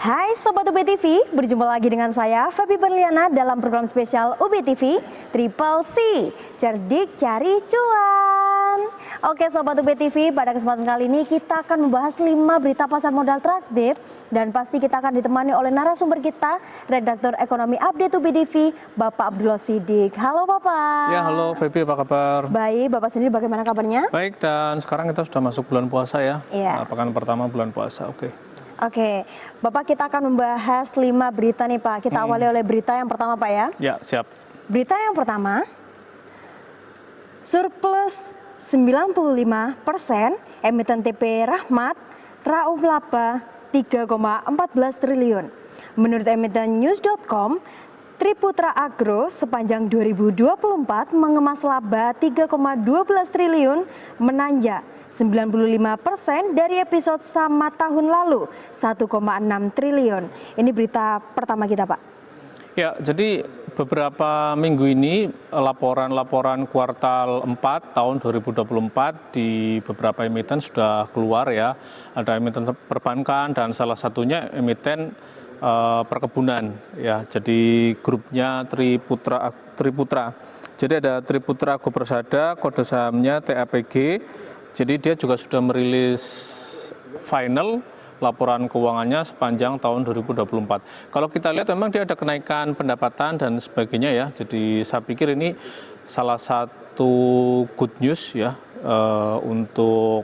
Hai Sobat UB TV, berjumpa lagi dengan saya Fabi Berliana dalam program spesial UB TV Triple C, Cerdik Cari Cuan. Oke Sobat UB TV, pada kesempatan kali ini kita akan membahas 5 berita pasar modal terakhir dan pasti kita akan ditemani oleh narasumber kita, Redaktur Ekonomi Update UB TV, Bapak Abdullah Siddiq. Halo Bapak. Ya, halo Febi, apa kabar? Baik, Bapak sendiri bagaimana kabarnya? Baik, dan sekarang kita sudah masuk bulan puasa ya. Iya. Pekan pertama bulan puasa, oke. Oke, Bapak, kita akan membahas 5 berita nih Pak. Kita awali oleh berita yang pertama Pak ya. Ya, siap. Berita yang pertama, surplus 95%, emiten TP Rahmat raup laba 3,14 triliun. Menurut emiten news.com, Triputra Agro sepanjang 2024 mengemas laba 3,12 triliun, menanjak 95% dari episode sama tahun lalu, 1,6 triliun. Ini berita pertama kita, Pak. Ya, jadi beberapa minggu ini laporan-laporan kuartal 4 tahun 2024 di beberapa emiten sudah keluar ya. Ada emiten perbankan dan salah satunya emiten perkebunan ya. Jadi grupnya Triputra. Jadi ada Triputra Agro Persada, kode sahamnya TAPG. Jadi dia juga sudah merilis final laporan keuangannya sepanjang tahun 2024. Kalau kita lihat memang dia ada kenaikan pendapatan dan sebagainya ya. Jadi saya pikir ini salah satu good news ya untuk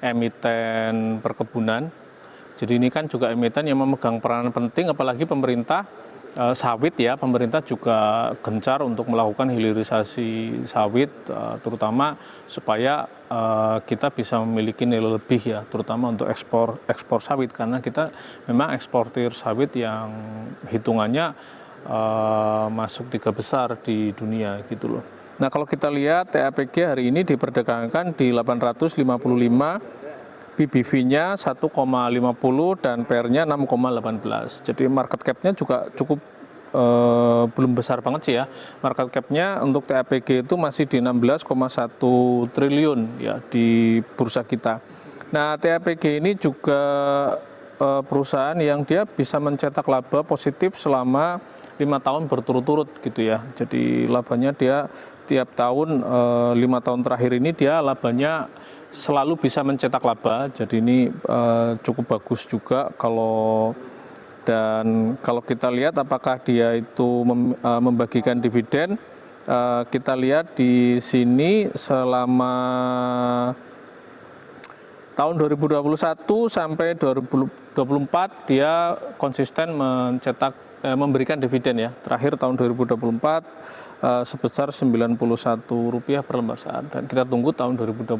emiten perkebunan. Jadi ini kan juga emiten yang memegang peranan penting, apalagi pemerintah sawit ya, pemerintah juga gencar untuk melakukan hilirisasi sawit, terutama supaya kita bisa memiliki nilai lebih ya, terutama untuk ekspor sawit, karena kita memang eksportir sawit yang hitungannya masuk 3 besar di dunia gitu loh. Nah kalau kita lihat TAPG hari ini diperdagangkan di 855, PBV-nya 1,50 dan PR-nya 6,18. Jadi market cap-nya juga cukup belum besar banget sih ya. Market cap-nya untuk TAPG itu masih di 16,1 triliun ya di bursa kita. Nah, TAPG ini juga perusahaan yang dia bisa mencetak laba positif selama 5 tahun berturut-turut gitu ya. Jadi labanya dia tiap tahun 5 tahun terakhir ini dia labanya selalu bisa mencetak laba, jadi ini cukup bagus juga dan kalau kita lihat apakah dia itu membagikan dividen, kita lihat di sini selama tahun 2021 sampai 2024 dia konsisten memberikan dividen ya. Terakhir tahun 2024 sebesar Rp91 per lembar saham, dan kita tunggu tahun 2025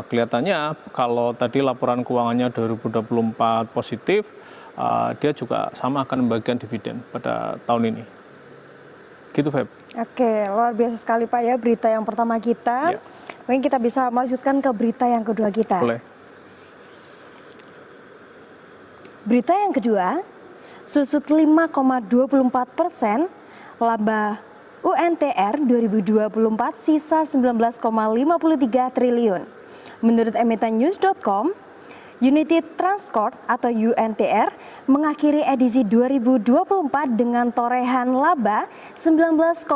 kelihatannya kalau tadi laporan keuangannya 2024 positif, dia juga sama akan membagikan dividen pada tahun ini. Gitu Feb. Oke, luar biasa sekali Pak ya berita yang pertama kita. Ya. Mungkin kita bisa melanjutkan ke berita yang kedua kita. Boleh. Berita yang kedua, susut 5,24%, laba UNTR 2024 sisa 19,53 triliun. Menurut emiten news.com, United Transport atau UNTR mengakhiri edisi 2024 dengan torehan laba 19,53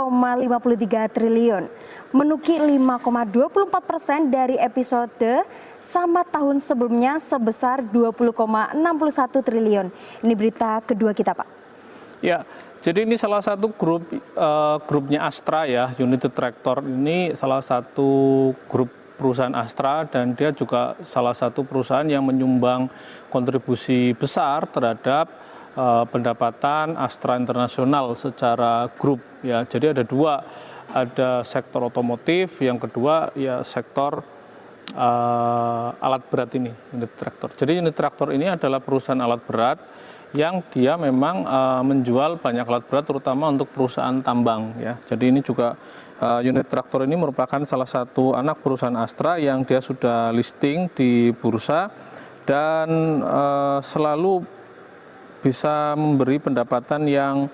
triliun, menukik 5,24% dari episode sama tahun sebelumnya sebesar 20,61 triliun. Ini berita kedua kita, Pak. Ya, jadi ini salah satu grupnya Astra ya, United Tractor ini salah satu grup perusahaan Astra, dan dia juga salah satu perusahaan yang menyumbang kontribusi besar terhadap pendapatan Astra Internasional secara grup ya. Jadi ada dua, ada sektor otomotif, yang kedua ya sektor alat berat ini, unit traktor. Jadi unit traktor ini adalah perusahaan alat berat yang dia memang menjual banyak alat berat, terutama untuk perusahaan tambang ya. Jadi ini juga unit traktor ini merupakan salah satu anak perusahaan Astra yang dia sudah listing di bursa dan selalu bisa memberi pendapatan yang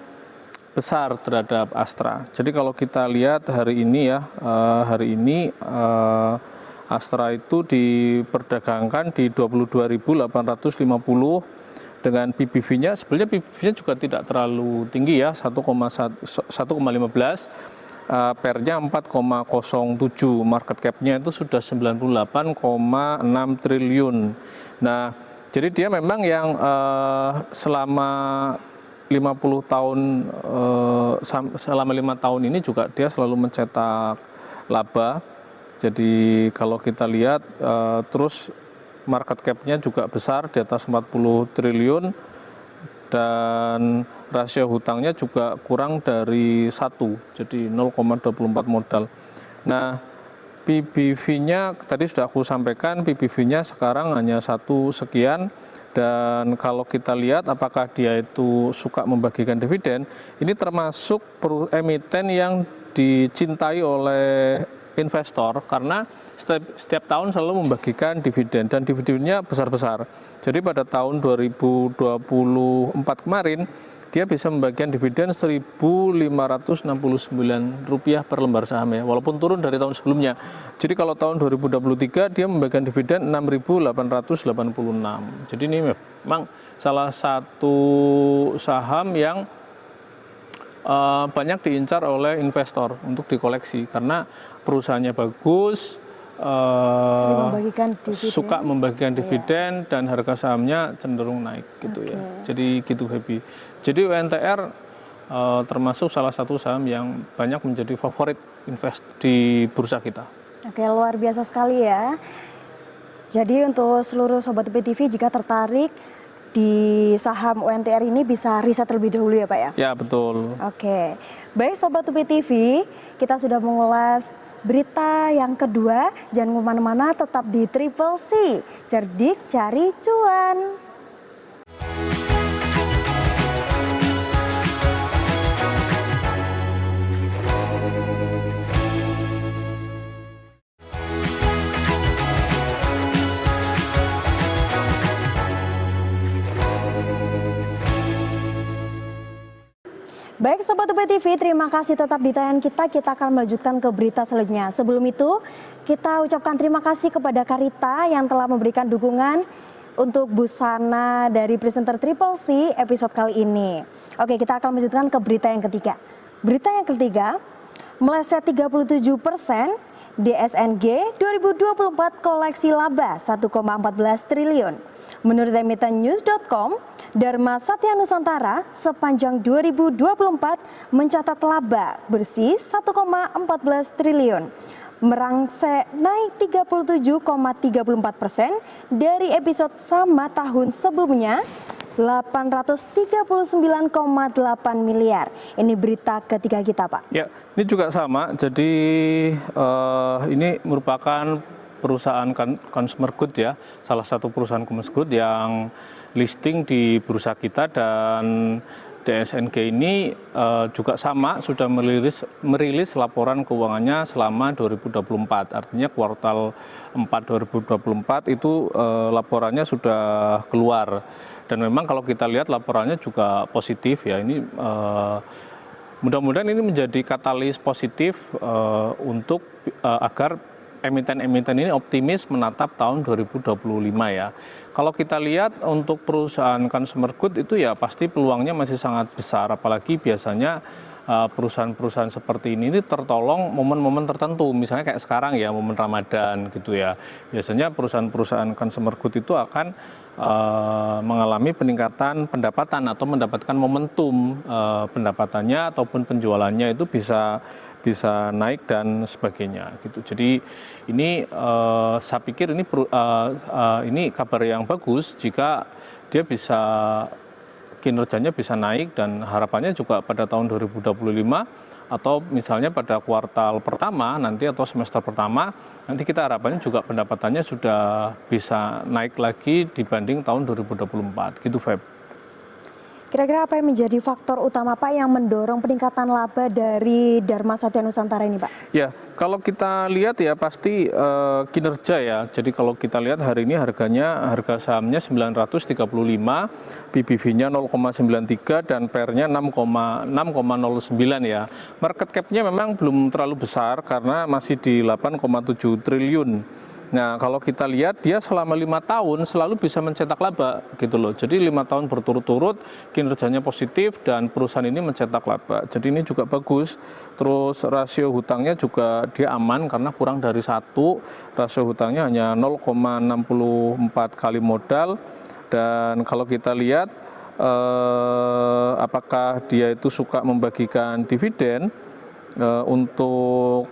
besar terhadap Astra. Jadi kalau kita lihat hari ini ya, Astra itu diperdagangkan di 22.850 dengan PBV-nya sebenarnya PBV-nya juga tidak terlalu tinggi ya, 1,15, pernya 4,07, market cap-nya itu sudah 98,6 triliun. Nah, jadi dia memang yang selama 50 tahun selama 5 tahun ini juga dia selalu mencetak laba. Jadi kalau kita lihat terus market cap-nya juga besar di atas 40 triliun dan rasio hutangnya juga kurang dari 1, jadi 0,24 modal. Nah, PBV-nya tadi sudah aku sampaikan, PBV-nya sekarang hanya 1 sekian. Dan kalau kita lihat apakah dia itu suka membagikan dividen, ini termasuk emiten yang dicintai oleh investor karena setiap tahun selalu membagikan dividen dan dividennya besar-besar. Jadi pada tahun 2024 kemarin dia bisa membagikan dividen Rp1.569 per lembar saham ya, walaupun turun dari tahun sebelumnya. Jadi kalau tahun 2023 dia membagikan dividen Rp6.886. Jadi ini memang salah satu saham yang banyak diincar oleh investor untuk dikoleksi karena perusahaannya bagus, suka membagikan dividen dan harga sahamnya cenderung naik gitu ya. Jadi gitu Happy. Jadi UNTR termasuk salah satu saham yang banyak menjadi favorit invest di bursa kita. Oke, luar biasa sekali ya. Jadi untuk seluruh Sobat UPTV jika tertarik di saham UNTR ini bisa riset terlebih dahulu ya Pak ya? Ya betul. Oke, baik Sobat UPTV, kita sudah mengulas berita yang kedua. Jangan kemana-mana, tetap di Triple C, cerdik cari cuan. Baik Sobat UPTV, terima kasih tetap di tayangan kita. Kita akan melanjutkan ke berita selanjutnya. Sebelum itu, kita ucapkan terima kasih kepada Karita yang telah memberikan dukungan untuk busana dari presenter Triple C episode kali ini. Oke, kita akan melanjutkan ke berita yang ketiga. Berita yang ketiga, meleset 37%, DSNG 2024 koleksi laba 1,14 triliun. Menurut emiten news.com, Dharma Satya Nusantara sepanjang 2024 mencatat laba bersih 1,14 triliun. Merangsek naik 37,34% dari episode sama tahun sebelumnya 839,8 miliar. Ini berita ketiga kita Pak. Ya, ini juga sama. Jadi ini merupakan perusahaan consumer good ya, salah satu perusahaan consumer good yang listing di bursa kita dan DSNG ini juga sama sudah merilis laporan keuangannya selama 2024. Artinya kuartal 4 2024 itu laporannya sudah keluar. Dan memang kalau kita lihat laporannya juga positif ya. Ini mudah-mudahan ini menjadi katalis positif untuk agar emiten-emiten ini optimis menatap tahun 2025 ya. Kalau kita lihat untuk perusahaan consumer good itu ya pasti peluangnya masih sangat besar, apalagi biasanya perusahaan-perusahaan seperti ini tertolong momen-momen tertentu, misalnya kayak sekarang ya momen Ramadan gitu ya. Biasanya perusahaan-perusahaan consumer good itu akan mengalami peningkatan pendapatan atau mendapatkan momentum pendapatannya ataupun penjualannya itu bisa naik dan sebagainya gitu. Jadi ini saya pikir ini kabar yang bagus jika dia bisa kinerjanya bisa naik dan harapannya juga pada tahun 2025 atau misalnya pada kuartal pertama nanti atau semester pertama nanti kita harapannya juga pendapatannya sudah bisa naik lagi dibanding tahun 2024 gitu Feb. Kira-kira apa yang menjadi faktor utama Pak yang mendorong peningkatan laba dari Dharma Satya Nusantara ini Pak? Ya, kalau kita lihat ya pasti kinerja ya. Jadi kalau kita lihat hari ini harga sahamnya 935, PBV-nya 0,93 dan PER-nya 6,09 ya. Market cap-nya memang belum terlalu besar karena masih di 8,7 triliun. Nah, kalau kita lihat dia selama 5 tahun selalu bisa mencetak laba gitu loh. Jadi 5 tahun berturut-turut kinerjanya positif dan perusahaan ini mencetak laba. Jadi ini juga bagus. Terus rasio hutangnya juga dia aman karena kurang dari 1. Rasio hutangnya hanya 0,64 kali modal. Dan kalau kita lihat apakah dia itu suka membagikan dividen, untuk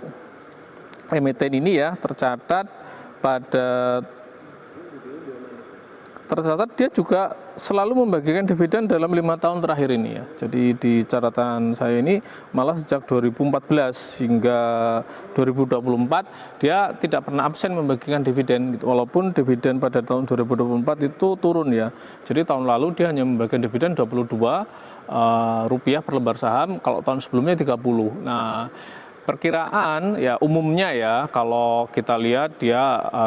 emiten ini ya tercatat dia juga selalu membagikan dividen dalam 5 tahun terakhir ini ya. Jadi di catatan saya ini malah sejak 2014 hingga 2024 dia tidak pernah absen membagikan dividen gitu. Walaupun dividen pada tahun 2024 itu turun ya. Jadi tahun lalu dia hanya membagikan dividen 22 rupiah per lembar saham, kalau tahun sebelumnya 30. Nah, perkiraan ya umumnya ya kalau kita lihat dia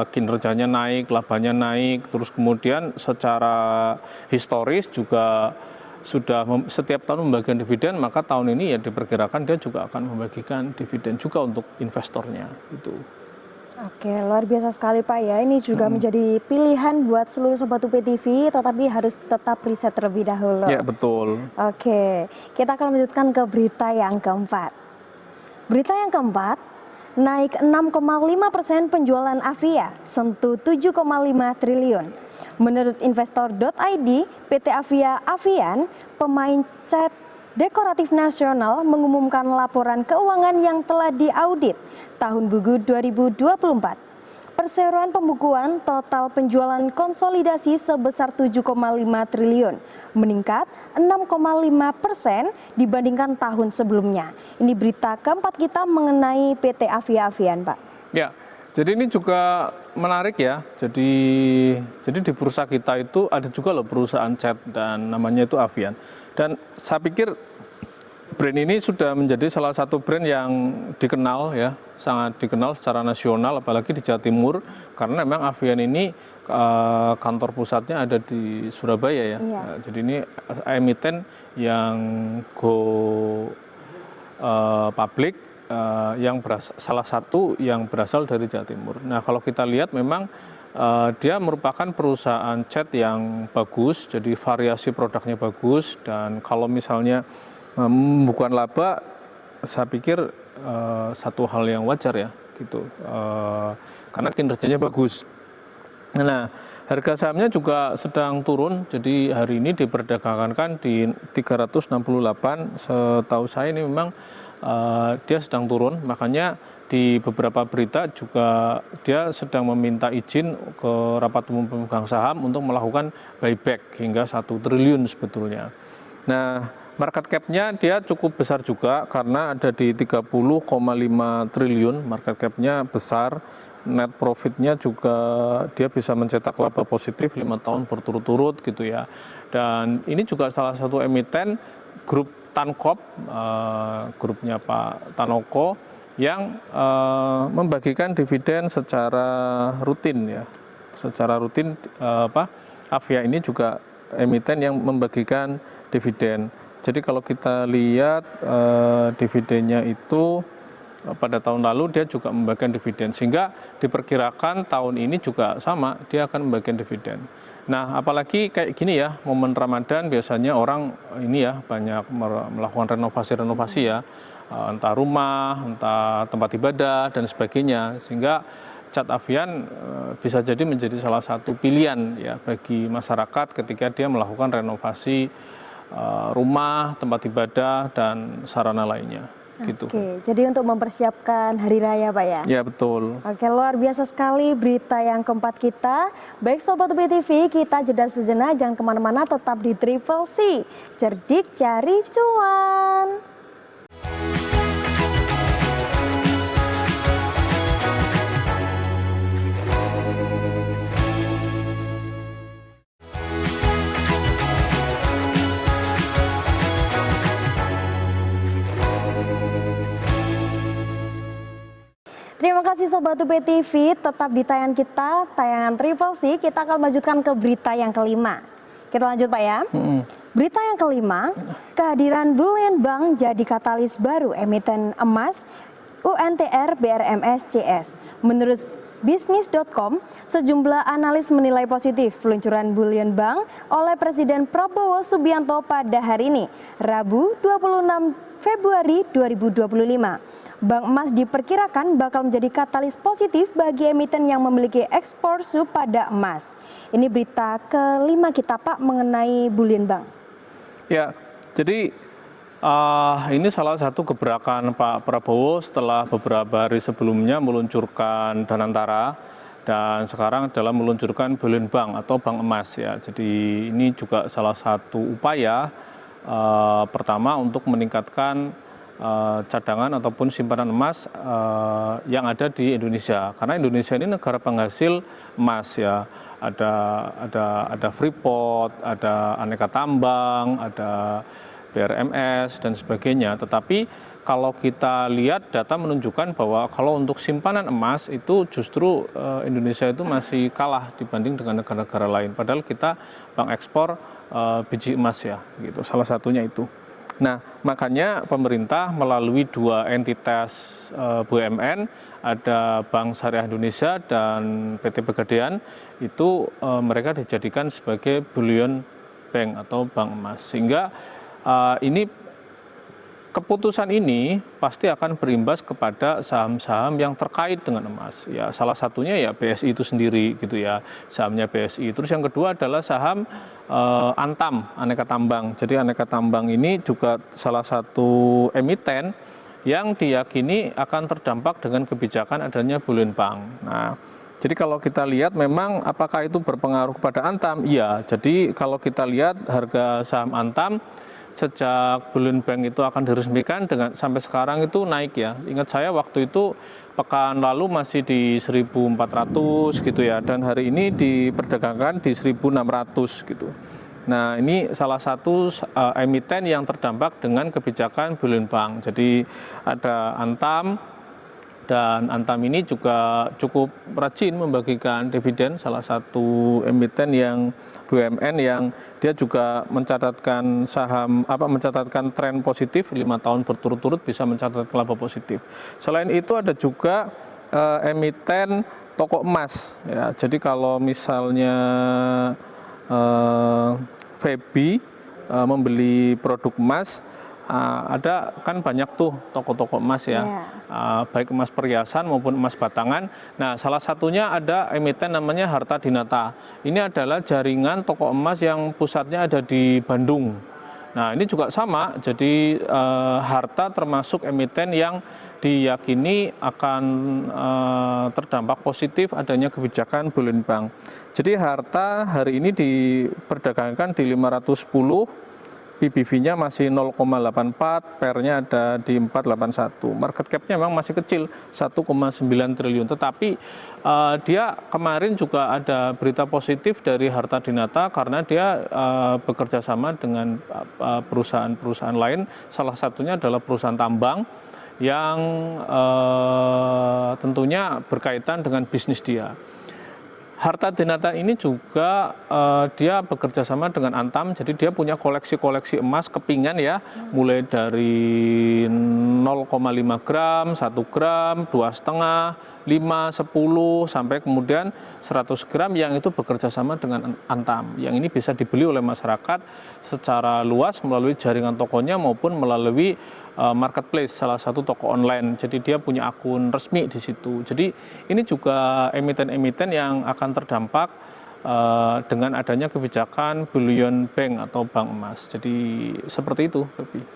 kinerjanya naik, labanya naik, terus kemudian secara historis juga sudah setiap tahun membagikan dividen, maka tahun ini ya diperkirakan dia juga akan membagikan dividen juga untuk investornya itu. Oke, luar biasa sekali Pak ya. Ini juga menjadi pilihan buat seluruh Sobat UPTV, tetapi harus tetap riset terlebih dahulu. Ya, betul. Oke, kita akan lanjutkan ke berita yang keempat. Berita yang keempat, naik 6,5% penjualan Avia, sentuh 7,5 triliun. Menurut investor.id, PT Avia Avian, pemain cat dekoratif nasional mengumumkan laporan keuangan yang telah diaudit tahun buku 2024. Perseroan pembukuan total penjualan konsolidasi sebesar 7,5 triliun, meningkat 6,5% dibandingkan tahun sebelumnya. Ini berita keempat kita mengenai PT Avia Avian, Pak. Ya, jadi ini juga menarik ya. Jadi di bursa kita itu ada juga loh perusahaan cat dan namanya itu Avian. Dan saya pikir brand ini sudah menjadi salah satu brand yang dikenal ya, sangat dikenal secara nasional, apalagi di Jawa Timur, karena memang Avian ini kantor pusatnya ada di Surabaya ya. Iya. Jadi ini emiten yang go public, yang salah satu yang berasal dari Jawa Timur. Nah, kalau kita lihat memang dia merupakan perusahaan cat yang bagus, jadi variasi produknya bagus, dan kalau misalnya bukan laba, saya pikir satu hal yang wajar ya, gitu, karena kinerjanya bagus. Nah, harga sahamnya juga sedang turun, jadi hari ini diperdagangkan di 368. Setahu saya ini memang dia sedang turun, makanya di beberapa berita juga dia sedang meminta izin ke rapat umum pemegang saham untuk melakukan buyback hingga 1 triliun sebetulnya. Nah, market cap-nya dia cukup besar juga karena ada di 30,5 triliun, market cap-nya besar. Net profit-nya juga dia bisa mencetak laba positif 5 tahun berturut-turut gitu ya. Dan ini juga salah satu emiten grup Tankop, grupnya Pak Tanoko, yang membagikan dividen secara rutin ya. Secara rutin Avia ini juga emiten yang membagikan dividen. Jadi kalau kita lihat dividennya itu pada tahun lalu dia juga membagikan dividen, sehingga diperkirakan tahun ini juga sama, dia akan membagikan dividen. Nah, apalagi kayak gini ya, momen Ramadan biasanya orang ini ya banyak melakukan renovasi-renovasi ya, entah rumah, entah tempat ibadah dan sebagainya, sehingga cat Avian bisa jadi menjadi salah satu pilihan ya bagi masyarakat ketika dia melakukan renovasi rumah, tempat ibadah dan sarana lainnya. Gitu. Oke, jadi untuk mempersiapkan hari raya Pak ya? Ya, betul. Oke, luar biasa sekali berita yang keempat kita. Baik Sobat UPTV, kita jeda sejenak, jangan kemana-mana, tetap di Triple C, cerdik cari cuan. Terima kasih Sobat UPTV, tetap di tayangan kita, tayangan Triple C. Kita akan lanjutkan ke berita yang kelima. Kita lanjut Pak ya. Berita yang kelima, kehadiran Bullion Bank jadi katalis baru emiten emas UNTR BRMS CS. Menurut Bisnis.com, sejumlah analis menilai positif peluncuran Bullion Bank oleh Presiden Prabowo Subianto pada hari ini, Rabu 26 Februari 2025. Bank emas diperkirakan bakal menjadi katalis positif bagi emiten yang memiliki eksposur pada emas. Ini berita kelima kita, Pak, mengenai Bullion Bank. Ya, jadi ini salah satu gebrakan Pak Prabowo setelah beberapa hari sebelumnya meluncurkan Danantara dan sekarang adalah meluncurkan Bullion Bank atau bank emas ya. Jadi ini juga salah satu upaya pertama untuk meningkatkan cadangan ataupun simpanan emas yang ada di Indonesia. Karena Indonesia ini negara penghasil emas ya. Ada Freeport, ada aneka tambang, ada BRMS dan sebagainya. Tetapi kalau kita lihat data menunjukkan bahwa kalau untuk simpanan emas itu justru Indonesia itu masih kalah dibanding dengan negara-negara lain. Padahal kita bank ekspor biji emas ya, gitu. Salah satunya itu. Nah, makanya pemerintah melalui dua entitas BUMN, ada Bank Syariah Indonesia dan PT Pegadaian, itu mereka dijadikan sebagai Bullion Bank atau bank emas. Sehingga ini keputusan ini pasti akan berimbas kepada saham-saham yang terkait dengan emas. Ya, salah satunya ya BSI itu sendiri gitu ya, sahamnya BSI. Terus yang kedua adalah saham Antam, aneka tambang. Jadi aneka tambang ini juga salah satu emiten yang diyakini akan terdampak dengan kebijakan adanya Bullion Bank. Nah, jadi kalau kita lihat memang apakah itu berpengaruh kepada Antam? Iya. Jadi kalau kita lihat harga saham Antam sejak Bullion Bank itu akan diresmikan dengan sampai sekarang itu naik ya. Ingat saya waktu itu pekan lalu masih di 1.400 gitu ya, dan hari ini diperdagangkan di 1.600 gitu. Nah, ini salah satu emiten yang terdampak dengan kebijakan Bullion Bank. Jadi ada Antam, dan Antam ini juga cukup rajin membagikan dividen, salah satu emiten yang BUMN yang dia juga mencatatkan mencatatkan tren positif 5 tahun berturut-turut bisa mencatatkan laba positif. Selain itu ada juga emiten toko emas ya. Jadi kalau misalnya Febi membeli produk emas, ada kan banyak tuh toko-toko emas ya, baik emas perhiasan maupun emas batangan. Nah, salah satunya ada emiten namanya Harta Dinata. Ini adalah jaringan toko emas yang pusatnya ada di Bandung. Nah, ini juga sama, jadi Harta termasuk emiten yang diyakini akan terdampak positif adanya kebijakan Bullion Bank. Jadi Harta hari ini diperdagangkan di 510, PBV-nya masih 0,84, PER-nya ada di 481. Market cap-nya memang masih kecil, 1,9 triliun. Tetapi dia kemarin juga ada berita positif dari Harta Dinata karena dia bekerja sama dengan perusahaan-perusahaan lain. Salah satunya adalah perusahaan tambang yang tentunya berkaitan dengan bisnis dia. Harta Dinata ini juga dia bekerja sama dengan Antam, jadi dia punya koleksi-koleksi emas kepingan ya, mulai dari 0,5 gram, 1 gram, 2,5, 5, 10, sampai kemudian 100 gram yang itu bekerja sama dengan Antam. Yang ini bisa dibeli oleh masyarakat secara luas melalui jaringan tokonya maupun melalui marketplace, salah satu toko online. Jadi dia punya akun resmi di situ. Jadi ini juga emiten-emiten yang akan terdampak dengan adanya kebijakan Bullion Bank atau bank emas. Jadi seperti itu,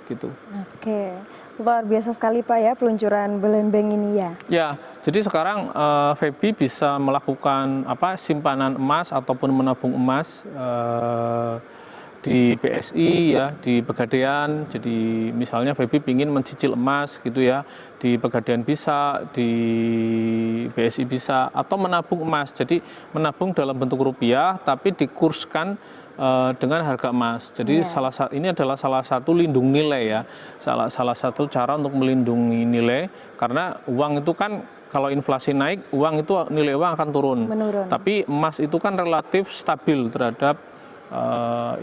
gitu. Oke, luar biasa sekali Pak ya peluncuran Bullion Bank ini ya. Ya, jadi sekarang Febi bisa melakukan simpanan emas ataupun menabung emas di BSI ya, di Pegadaian. Jadi misalnya Febi ingin mencicil emas gitu ya, di Pegadaian bisa, di BSI bisa, atau menabung emas. Jadi menabung dalam bentuk rupiah tapi dikurskan dengan harga emas. Jadi ini adalah salah satu lindung nilai ya, salah satu cara untuk melindungi nilai, karena uang itu kan kalau inflasi naik, uang itu nilai uang akan turun. Menurun. Tapi emas itu kan relatif stabil terhadap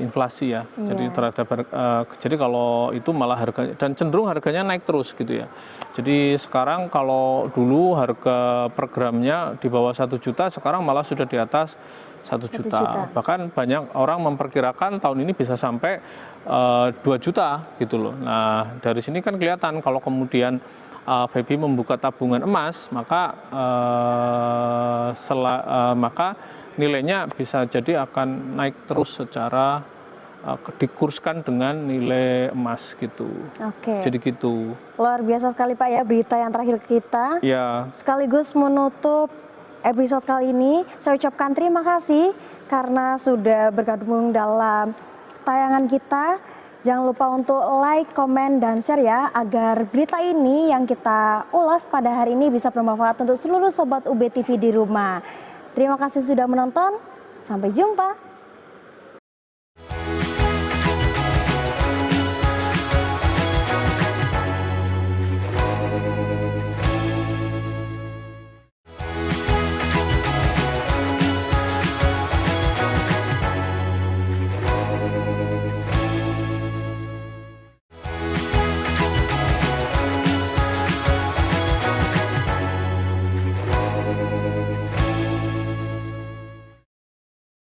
inflasi ya. Jadi Iya. jadi kalau itu malah harga dan cenderung harganya naik terus gitu ya. Jadi sekarang kalau dulu harga per gramnya di bawah 1 juta, sekarang malah sudah di atas 1 juta. Juta. Bahkan banyak orang memperkirakan tahun ini bisa sampai 2 juta gitu loh. Nah, dari sini kan kelihatan kalau kemudian Febi membuka tabungan emas, maka nilainya bisa jadi akan naik terus secara dikurskan dengan nilai emas gitu. Oke. Jadi gitu. Luar biasa sekali Pak ya berita yang terakhir ke kita. Ya, Sekaligus menutup episode kali ini, saya ucapkan terima kasih karena sudah bergabung dalam tayangan kita. Jangan lupa untuk like, komen, dan share ya, agar berita ini yang kita ulas pada hari ini bisa bermanfaat untuk seluruh sobat UB TV di rumah. Terima kasih sudah menonton, sampai jumpa.